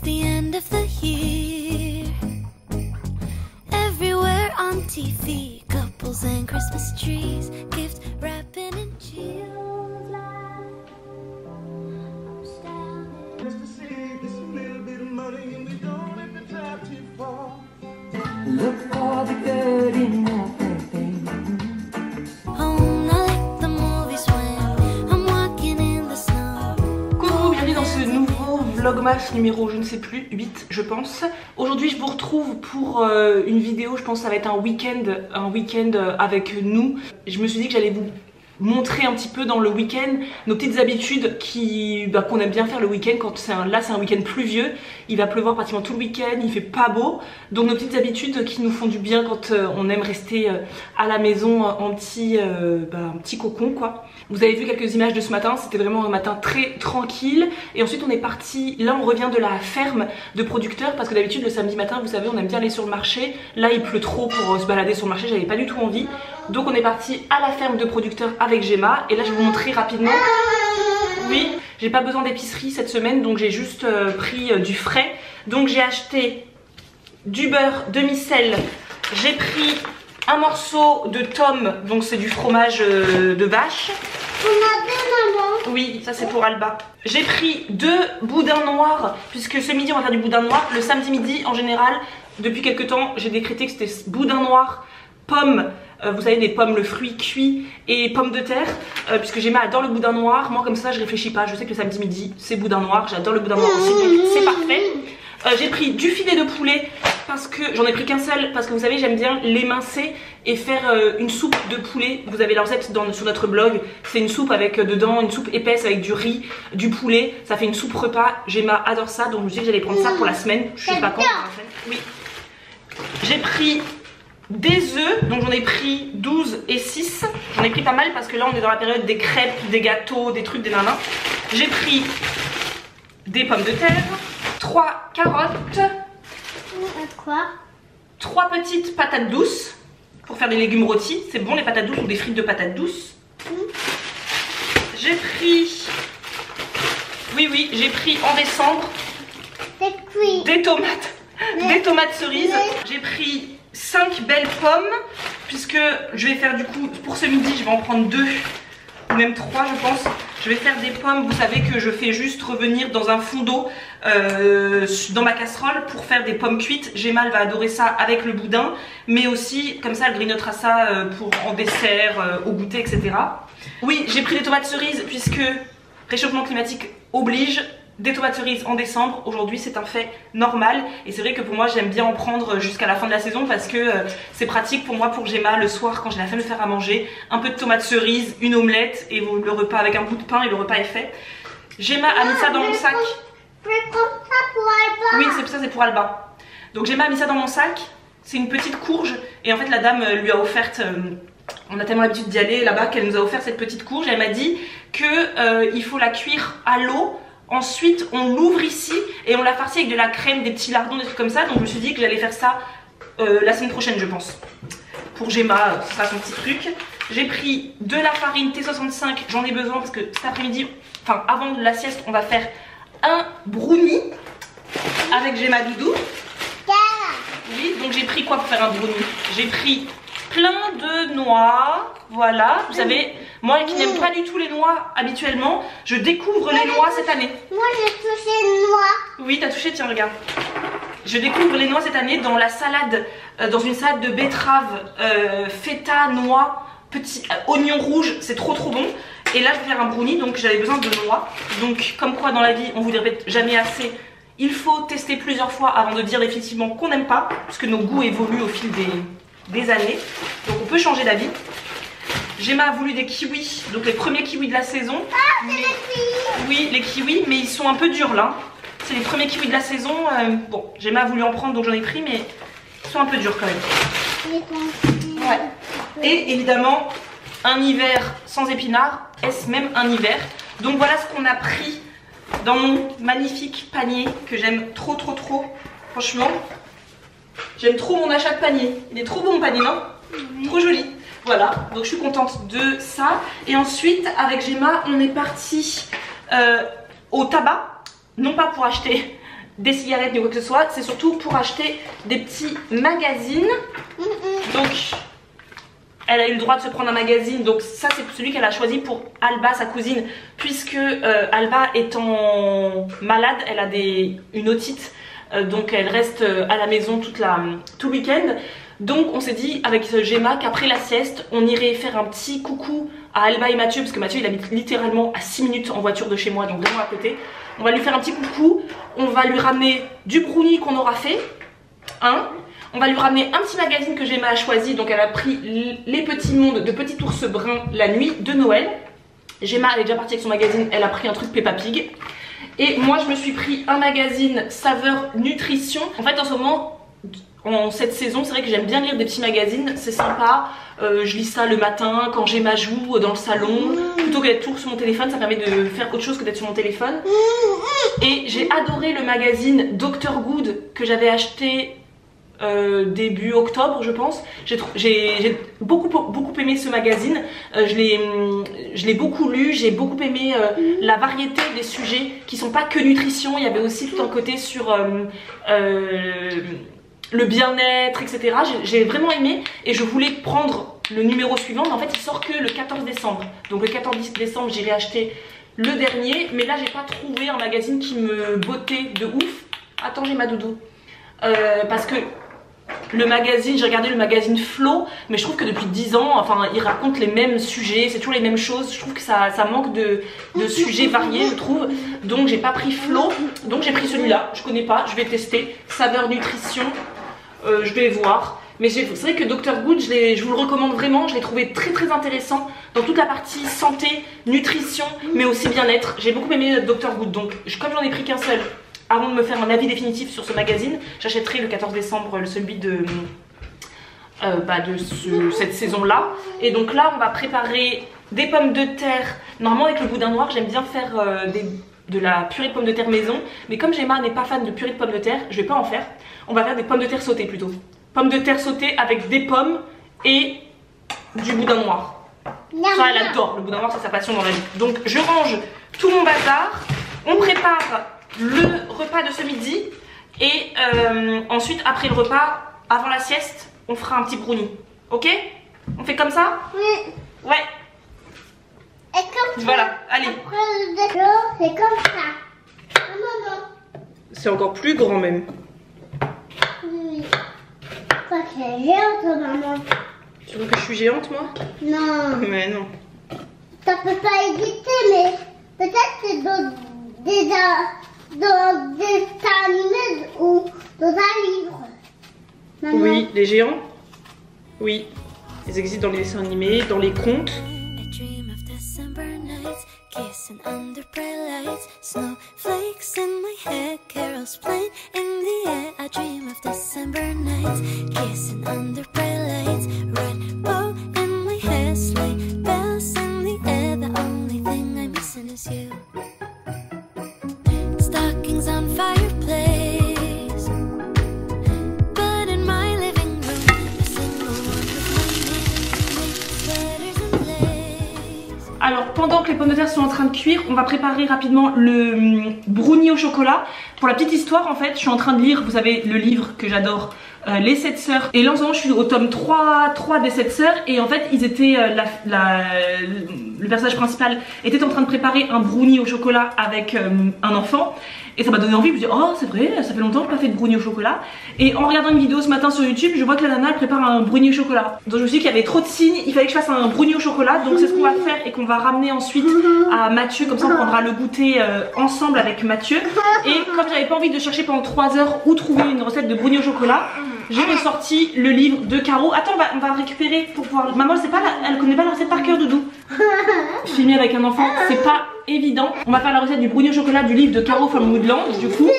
the end of the year. Everywhere on TV, couples and Christmas trees, gift wrapping and cheer. Look for the good in everything. Oh, I like the movies when I'm walking in the snow. Coucou, bienvenue dans ce nouveau vlogmas numéro je ne sais plus, 8 je pense. Aujourd'hui je vous retrouve pour une vidéo, je pense que ça va être un week-end avec nous. Je me suis dit que j'allais vous montrer un petit peu dans le week-end nos petites habitudes qu'on aime bien faire le week-end quand c'est un week-end pluvieux. Il va pleuvoir pratiquement tout le week-end, il fait pas beau. Donc nos petites habitudes qui nous font du bien quand on aime rester à la maison en petit cocon quoi. Vous avez vu quelques images de ce matin, c'était vraiment un matin très tranquille. Et ensuite on est parti, là on revient de la ferme de producteurs parce que d'habitude le samedi matin vous savez on aime bien aller sur le marché. Là il pleut trop pour se balader sur le marché, j'avais pas du tout envie. Donc on est parti à la ferme de producteurs avec Gemma. Et là je vais vous montrer rapidement. Oui, j'ai pas besoin d'épicerie cette semaine donc j'ai juste pris du frais. Donc j'ai acheté du beurre demi-sel, j'ai pris un morceau de tome, donc c'est du fromage de vache. On a deux, maman. Oui, ça c'est pour Alba. J'ai pris 2 boudins noirs, puisque ce midi on va faire du boudin noir. Le samedi midi en général, depuis quelques temps, j'ai décrété que c'était boudin noir, pommes, vous savez des pommes, le fruit cuit, et pommes de terre, puisque Gemma adore le boudin noir. Moi comme ça je réfléchis pas, je sais que le samedi midi c'est boudin noir, j'adore le boudin noir aussi, donc c'est parfait. J'ai pris du filet de poulet parce que j'en ai pris qu'un seul parce que vous savez j'aime bien l'émincer et faire une soupe de poulet. Vous avez la recette sur notre blog, c'est une soupe avec dedans une soupe épaisse avec du riz, du poulet, ça fait une soupe repas. Gemma adore ça donc je me suis dit que j'allais prendre ça pour la semaine, je sais pas quand. Oui. J'ai pris des œufs, donc j'en ai pris 12 et 6. J'en ai pris pas mal parce que là on est dans la période des crêpes, des gâteaux, des trucs, des nanas. J'ai pris des pommes de terre, 3 carottes, Quoi? 3 petites patates douces pour faire des légumes rôtis. C'est bon les patates douces ou des frites de patates douces. J'ai pris, oui, j'ai pris en décembre des tomates, des tomates cerises. J'ai pris 5 belles pommes puisque je vais faire du coup pour ce midi je vais en prendre 2 ou même 3 je pense. Je vais faire des pommes, vous savez que je fais juste revenir dans un fond d'eau dans ma casserole pour faire des pommes cuites. Gemma elle va adorer ça avec le boudin, mais aussi comme ça elle grignotera ça pour en dessert, au goûter etc. Oui j'ai pris des tomates cerises puisque réchauffement climatique oblige. Des tomates cerises en décembre, aujourd'hui c'est un fait normal et c'est vrai que pour moi j'aime bien en prendre jusqu'à la fin de la saison parce que c'est pratique pour moi, pour Gemma le soir quand j'ai la flemme de faire à manger, un peu de tomates cerises, une omelette et le repas avec un bout de pain et le repas est fait. Gemma a mis ça dans mon sac. Oui c'est pour Alba. Donc Gemma a mis ça dans mon sac, c'est une petite courge et en fait la dame lui a offerte... on a tellement l'habitude d'y aller là-bas qu'elle nous a offert cette petite courge et elle m'a dit que il faut la cuire à l'eau. Ensuite on l'ouvre ici et on la farcit avec de la crème, des petits lardons, des trucs comme ça. Donc je me suis dit que j'allais faire ça la semaine prochaine je pense. Pour Gemma, ce sera son petit truc. J'ai pris de la farine T65, j'en ai besoin parce que cet après-midi, enfin avant la sieste, on va faire un brownie avec Gemma Doudou. Oui, donc j'ai pris quoi pour faire un brownie? J'ai pris plein de noix, voilà, vous savez, moi qui n'aime pas du tout les noix habituellement, je découvre les noix cette année. Moi j'ai touché une noix. Oui, t'as touché, tiens regarde. Je découvre les noix cette année dans la salade, dans une salade de betterave, feta, noix, petit oignon rouge, c'est trop bon. Et là je vais faire un brownie, donc j'avais besoin de noix. Donc comme quoi dans la vie, on vous le répète jamais assez, il faut tester plusieurs fois avant de dire définitivement qu'on n'aime pas, puisque nos goûts évoluent au fil des années, donc on peut changer d'avis. Gemma a voulu des kiwis, donc les premiers kiwis de la saison. Oui, les kiwis, mais ils sont un peu durs là. C'est les premiers kiwis de la saison. Bon, Gemma a voulu en prendre donc j'en ai pris, mais ils sont un peu durs quand même. Ouais. Et évidemment, un hiver sans épinards, est-ce même un hiver? Donc voilà ce qu'on a pris dans mon magnifique panier que j'aime trop. Franchement, j'aime trop mon achat de panier. Il est trop beau mon panier, non? Trop joli. Voilà, donc je suis contente de ça. Et ensuite, avec Gemma, on est parti au tabac. Non pas pour acheter des cigarettes ni quoi que ce soit, c'est surtout pour acheter des petits magazines. Donc elle a eu le droit de se prendre un magazine, donc ça c'est celui qu'elle a choisi pour Alba, sa cousine, puisque Alba étant malade, elle a une otite, donc elle reste à la maison tout le week-end. Donc on s'est dit avec Gemma qu'après la sieste, on irait faire un petit coucou à Alba et Mathieu, parce que Mathieu il habite littéralement à 6 minutes en voiture de chez moi, donc vraiment à côté. On va lui faire un petit coucou, on va lui ramener du brownie qu'on aura fait, on va lui ramener un petit magazine que Gemma a choisi, donc elle a pris Les Petits Mondes de Petit Ours Brun la nuit de Noël. Gemma elle est déjà partie avec son magazine, elle a pris un truc Peppa Pig. Et moi je me suis pris un magazine Saveur Nutrition. En fait en ce moment, en cette saison, c'est vrai que j'aime bien lire des petits magazines, c'est sympa. Je lis ça le matin quand Gemma joue dans le salon, plutôt que d'être toujours sur mon téléphone, ça permet de faire autre chose que d'être sur mon téléphone. Et j'ai adoré le magazine Dr Good que j'avais acheté début octobre je pense. J'ai beaucoup aimé ce magazine, je l'ai beaucoup lu, j'ai beaucoup aimé la variété des sujets qui sont pas que nutrition, il y avait aussi tout un côté sur le bien-être, etc. J'ai vraiment aimé et je voulais prendre le numéro suivant, mais en fait il sort que le 14 décembre. Donc le 14 décembre j'irai acheter le dernier, mais là j'ai pas trouvé un magazine qui me bottait de ouf. Attends, j'ai ma doudou. Parce que le magazine, j'ai regardé le magazine Flo, mais je trouve que depuis 10 ans, enfin il raconte les mêmes sujets, c'est toujours les mêmes choses. Je trouve que ça manque de sujets variés, je trouve. Donc j'ai pas pris Flo, donc j'ai pris celui-là, je connais pas, je vais tester. Saveur Nutrition. Je vais voir, mais c'est vrai que Dr Good je vous le recommande vraiment, je l'ai trouvé très intéressant dans toute la partie santé, nutrition, mais aussi bien-être. J'ai beaucoup aimé Dr Good, donc comme j'en ai pris qu'un seul, avant de me faire un avis définitif sur ce magazine, j'achèterai le 14 décembre celui de cette saison là. Et donc là on va préparer des pommes de terre. Normalement avec le boudin noir j'aime bien faire de la purée de pommes de terre maison, mais comme Gemma n'est pas fan de purée de pommes de terre, je vais pas en faire. On va faire des pommes de terre sautées plutôt. Pommes de terre sautées avec des pommes et du boudin noir. Ça elle adore, le boudin noir c'est sa passion dans la vie. Donc je range tout mon bazar, on prépare le repas de ce midi et ensuite après le repas, avant la sieste, on fera un petit brownie. Ok? On fait comme ça? Oui. Ouais. Et comme ça. Voilà, allez. Après le déjeuner, c'est comme ça. Non. C'est encore plus grand même. Oui. Quoi que c'est géante, maman. Tu trouves que je suis géante moi? Non. Mais non. Ça peut pas éviter, mais peut-être c'est dans des dessins animés ou dans un livre. Maman. Oui, les géants? Oui. Ils existent dans les dessins animés, dans les contes. I dream of December nights, kissing under bright lights, snowflakes in my hair, carols playing in the air. I dream of December nights, kissing under bright lights, red bow in my hair, sleigh bells in the air. The only thing I'm missing is you. Stockings on fireplace, but in my living room, a single one with my name, sweaters and lace. Alors pendant que les pommes de terre sont en train de cuire, on va préparer rapidement le brownie au chocolat. Pour la petite histoire en fait, je suis en train de lire, vous savez, le livre que j'adore, Les 7 sœurs. Et là en ce moment je suis au tome 3 des 7 sœurs. Et en fait ils étaient, le personnage principal était en train de préparer un brownie au chocolat avec un enfant. Et ça m'a donné envie, je me dis oh c'est vrai, ça fait longtemps que je n'ai pas fait de brownie au chocolat. Et en regardant une vidéo ce matin sur YouTube, je vois que la nana elle prépare un brownie au chocolat. Donc je me suis dit qu'il y avait trop de signes, il fallait que je fasse un brownie au chocolat. Donc c'est ce qu'on va faire et qu'on va ramener ensuite à Mathieu. Comme ça on prendra le goûter ensemble avec Mathieu. Et comme j'avais pas envie de chercher pendant 3 heures où trouver une recette de brownie au chocolat, j'ai ressorti le livre de Caro. Attends, on va récupérer pour pouvoir... Maman elle connaît pas la recette par cœur, Doudou. Filmer avec un enfant c'est pas évident. On va faire la recette du brownie au chocolat du livre de Caro from Woodland. Du coup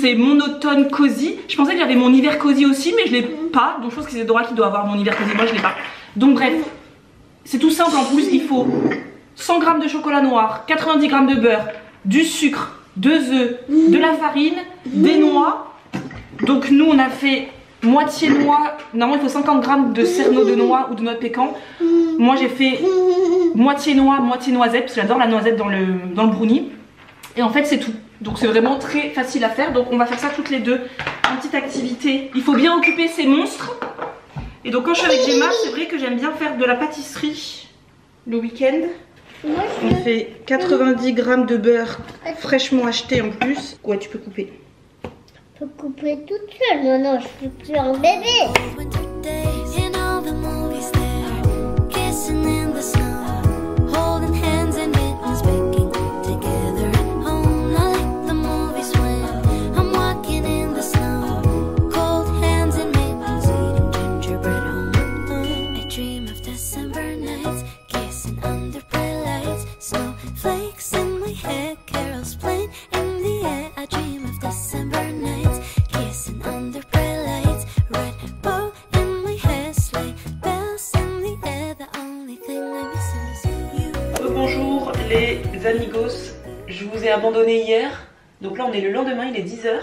c'est mon automne cosy. Je pensais que j'avais mon hiver cosy aussi, mais je l'ai pas. Donc je pense que c'est Dora qui doit avoir mon hiver cosy. Moi je l'ai pas. Donc bref, c'est tout simple. En plus il faut 100 g de chocolat noir, 90 g de beurre, du sucre, 2 œufs, de la farine, des noix. Donc nous on a fait moitié noix. Normalement il faut 50 g de cerneau de noix ou de noix de pécan. Moi j'ai fait moitié noix, moitié noisette, parce que j'adore la noisette dans le brownie. Et en fait c'est tout. Donc c'est vraiment très facile à faire. Donc on va faire ça toutes les deux. Une petite activité. Il faut bien occuper ces monstres. Et donc quand je suis avec Gemma, c'est vrai que j'aime bien faire de la pâtisserie le week-end. On fait 90 grammes de beurre fraîchement acheté en plus. Ouais, tu peux couper. Je peux couper toute seule. Non, non, je suis plus un bébé. Winter days in all the movies there, kissing in the snow, holding hands and mittens, baking together at home. I like the movies when I'm walking in the snow, cold hands and mittens, eating gingerbread home. I dream of December nights, kissing under bright lights, snowflakes in my hair, carols playing in the air. I dream of December nights, kissing under bright lights, red bow in my hair, sleigh bells in the air. The only thing I'm missing is you. Bonjour les amigos, je vous ai abandonné hier. Donc là on est le lendemain, il est 10 h.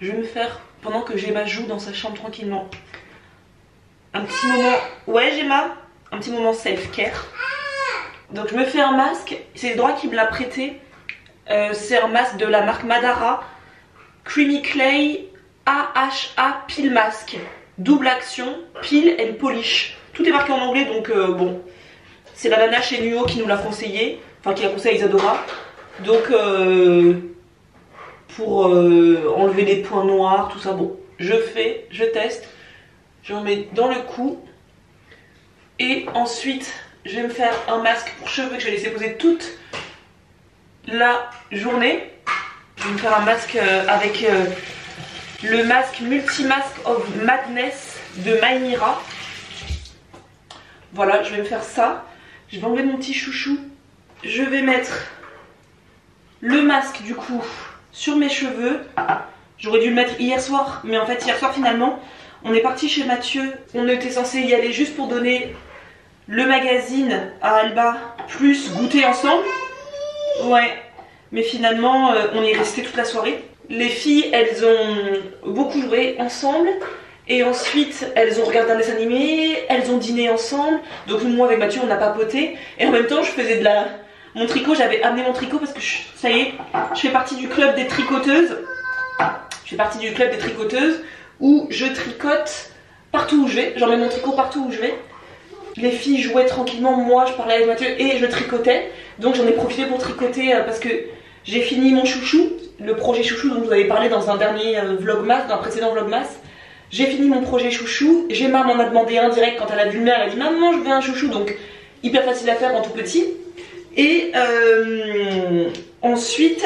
Je vais me faire, pendant que Gemma joue dans sa chambre tranquillement, un petit moment, ouais Gemma, un petit moment self-care. Donc je me fais un masque, c'est le droit qui me l'a prêté. C'est un masque de la marque Madara, Creamy Clay AHA Peel Mask, double action, peel and polish. Tout est marqué en anglais donc bon. C'est la nana chez Nuo qui nous l'a conseillé, enfin qui l'a conseillé à Isadora. Donc pour enlever les points noirs, tout ça, bon, je teste, j'en mets dans le cou. Et ensuite, je vais me faire un masque pour cheveux que je vais laisser poser toute la journée. Je vais me faire un masque avec le masque Multi-Mask of Madness de Maïmira. Voilà, je vais me faire ça. Je vais enlever mon petit chouchou. Je vais mettre le masque du coup sur mes cheveux. J'aurais dû le mettre hier soir, mais en fait hier soir finalement on est parti chez Mathieu. On était censé y aller juste pour donner le magazine à Alba plus goûter ensemble. Ouais, mais finalement on est resté toute la soirée. Les filles elles ont beaucoup joué ensemble. Et ensuite, elles ont regardé un dessin animé, elles ont dîné ensemble. Donc moi avec Mathieu, on a papoté. Et en même temps, je faisais mon tricot. J'avais amené mon tricot parce que ça y est, je fais partie du club des tricoteuses. Je fais partie du club des tricoteuses où je tricote partout où je vais. J'emmène mon tricot partout où je vais. Les filles jouaient tranquillement, moi je parlais avec Mathieu et je tricotais. Donc j'en ai profité pour tricoter parce que j'ai fini mon chouchou, le projet chouchou dont vous avez parlé dans un dernier vlogmas, dans un précédent vlogmas. J'ai fini mon projet chouchou, Gemma m'en a demandé un direct quand elle a vu le mien, elle a dit maman je veux un chouchou, donc hyper facile à faire en tout petit. Et ensuite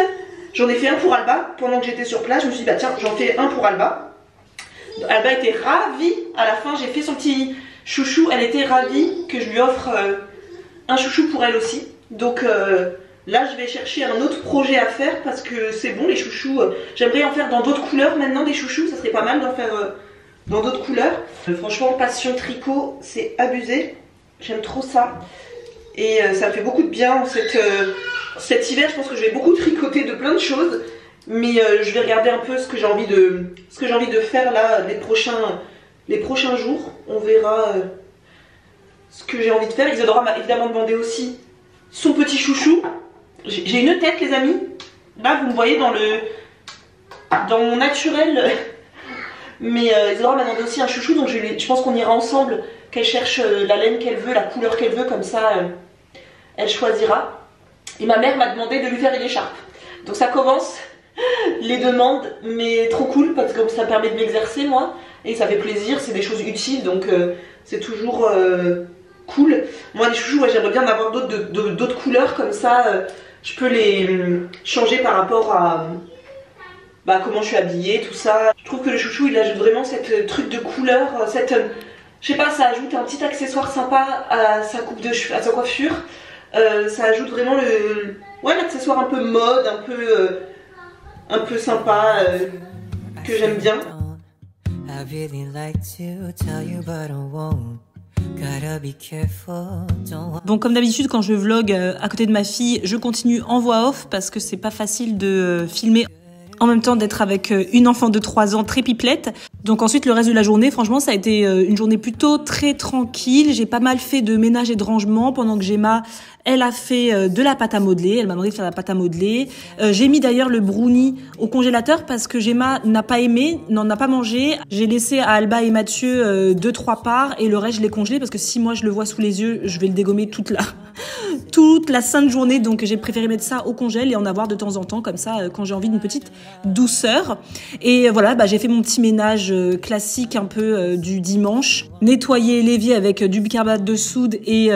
j'en ai fait un pour Alba, pendant que j'étais sur place, je me suis dit bah tiens j'en fais un pour Alba. Alba était ravie, à la fin j'ai fait son petit chouchou, elle était ravie que je lui offre un chouchou pour elle aussi. Donc là je vais chercher un autre projet à faire parce que c'est bon les chouchous, j'aimerais en faire dans d'autres couleurs maintenant des chouchous, ça serait pas mal d'en faire dans d'autres couleurs. Franchement passion tricot c'est abusé, j'aime trop ça et ça me fait beaucoup de bien cet hiver. Je pense que je vais beaucoup tricoter de plein de choses, mais je vais regarder un peu ce que j'ai envie de faire là les prochains jours. On verra ce que j'ai envie de faire. Isadora m'a évidemment demandé aussi son petit chouchou. J'ai une tête les amis, là vous me voyez dans mon naturel. Mais Isadora m'a demandé aussi un chouchou, donc je pense qu'on ira ensemble, qu'elle cherche la laine qu'elle veut, la couleur qu'elle veut, comme ça elle choisira. Et ma mère m'a demandé de lui faire une écharpe. Donc ça commence les demandes, mais trop cool parce que ça me permet de m'exercer moi, et ça fait plaisir, c'est des choses utiles, donc c'est toujours cool. Moi les chouchous, ouais, j'aimerais bien en avoir d'autres couleurs, comme ça je peux les changer par rapport à comment je suis habillée, tout ça. Je trouve que le chouchou il ajoute vraiment cette truc de couleur, je sais pas, ça ajoute un petit accessoire sympa à sa coupe de cheveux, à sa coiffure. Ça ajoute vraiment l'accessoire un peu mode, un peu sympa, que j'aime bien. Bon, comme d'habitude quand je vlog à côté de ma fille, je continue en voix off parce que c'est pas facile de filmer en même temps d'être avec une enfant de 3 ans très pipelette. Donc ensuite, le reste de la journée, franchement, ça a été une journée plutôt très tranquille. J'ai pas mal fait de ménage et de rangement pendant que Gemma, elle a fait de la pâte à modeler. Elle m'a demandé de faire la pâte à modeler. J'ai mis d'ailleurs le brownie au congélateur parce que Gemma n'a pas aimé, n'en a pas mangé. J'ai laissé à Alba et Mathieu 2-3 parts et le reste, je l'ai congelé parce que si moi je le vois sous les yeux, je vais le dégommer toute la sainte journée. Donc j'ai préféré mettre ça au congèle et en avoir de temps en temps comme ça quand j'ai envie d'une petite douceur. Et voilà, j'ai fait mon petit ménage classique un peu du dimanche. Nettoyer l'évier avec du bicarbonate de soude et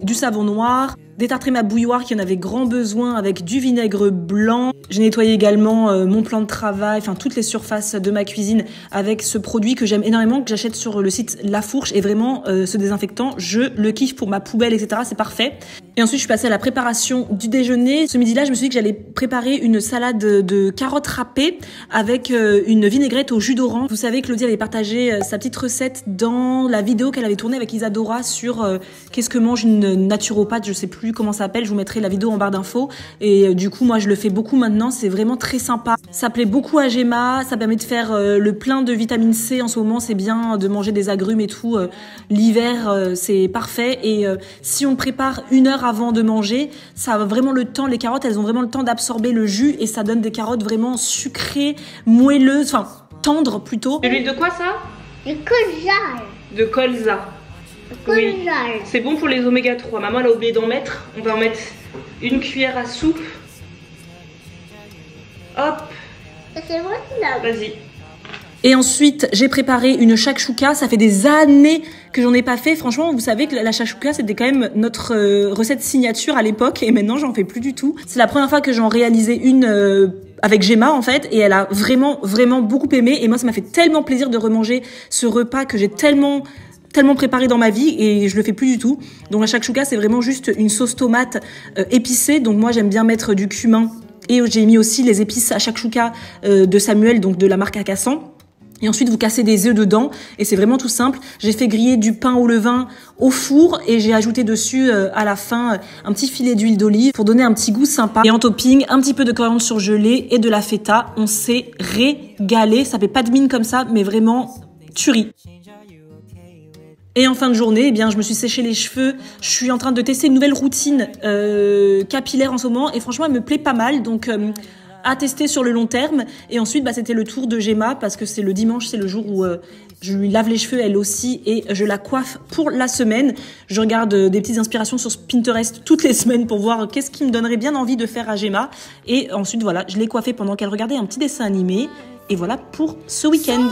du savon noir. Détartrer ma bouilloire qui en avait grand besoin avec du vinaigre blanc. J'ai nettoyé également mon plan de travail, enfin toutes les surfaces de ma cuisine avec ce produit que j'aime énormément, que j'achète sur le site La Fourche. Et vraiment, ce désinfectant, je le kiffe pour ma poubelle, etc. C'est parfait. Et ensuite, je suis passée à la préparation du déjeuner. Ce midi-là, je me suis dit que j'allais préparer une salade de carottes râpées avec une vinaigrette au jus d'orange. Vous savez, Claudie avait partagé sa petite recette dans la vidéo qu'elle avait tournée avec Isadora sur qu'est-ce que mange une naturopathe, je sais plus comment ça s'appelle, je vous mettrai la vidéo en barre d'infos. Et du coup, moi, je le fais beaucoup maintenant, c'est vraiment très sympa. Ça plaît beaucoup à Gemma, ça permet de faire le plein de vitamine C. En ce moment, c'est bien de manger des agrumes et tout. L'hiver, c'est parfait. Et si on prépare 1 heure avant de manger, ça a vraiment le temps, les carottes, elles ont vraiment le temps d'absorber le jus et ça donne des carottes vraiment sucrées, moelleuses, enfin tendres plutôt. De l'huile de quoi ça? Du colza. De colza. Oui, c'est bon pour les oméga 3. Maman elle a oublié d'en mettre. On va en mettre 1 cuillère à soupe. Hop. C'est moi qui l'ai. Vas-y. Et ensuite, j'ai préparé une shakshuka. Ça fait des années que j'en ai pas fait. Franchement, vous savez que la shakshuka, c'était quand même notre recette signature à l'époque. Et maintenant, j'en fais plus du tout. C'est la première fois que j'en réalisais une avec Gemma, en fait. Et elle a vraiment, vraiment beaucoup aimé. Et moi, ça m'a fait tellement plaisir de remanger ce repas que j'ai tellement préparé dans ma vie et je le fais plus du tout. Donc la shakshuka, c'est vraiment juste une sauce tomate épicée. Donc moi, j'aime bien mettre du cumin. Et j'ai mis aussi les épices à shakshuka de Samuel, donc de la marque Akassan. Et ensuite, vous cassez des œufs dedans et c'est vraiment tout simple. J'ai fait griller du pain au levain au four et j'ai ajouté dessus à la fin un petit filet d'huile d'olive pour donner un petit goût sympa. Et en topping, un petit peu de coriandre surgelé et de la feta. On s'est régalé. Ça fait pas de mine comme ça, mais vraiment tuerie. Et en fin de journée, eh bien, je me suis séché les cheveux. Je suis en train de tester une nouvelle routine capillaire en ce moment et franchement, elle me plaît pas mal. Donc à tester sur le long terme. Et ensuite, c'était le tour de Gemma parce que c'est le dimanche, c'est le jour où je lui lave les cheveux elle aussi et je la coiffe pour la semaine. Je regarde des petites inspirations sur Pinterest toutes les semaines pour voir qu'est-ce qui me donnerait bien envie de faire à Gemma. Et ensuite, voilà, je l'ai coiffée pendant qu'elle regardait un petit dessin animé. Et voilà pour ce week-end.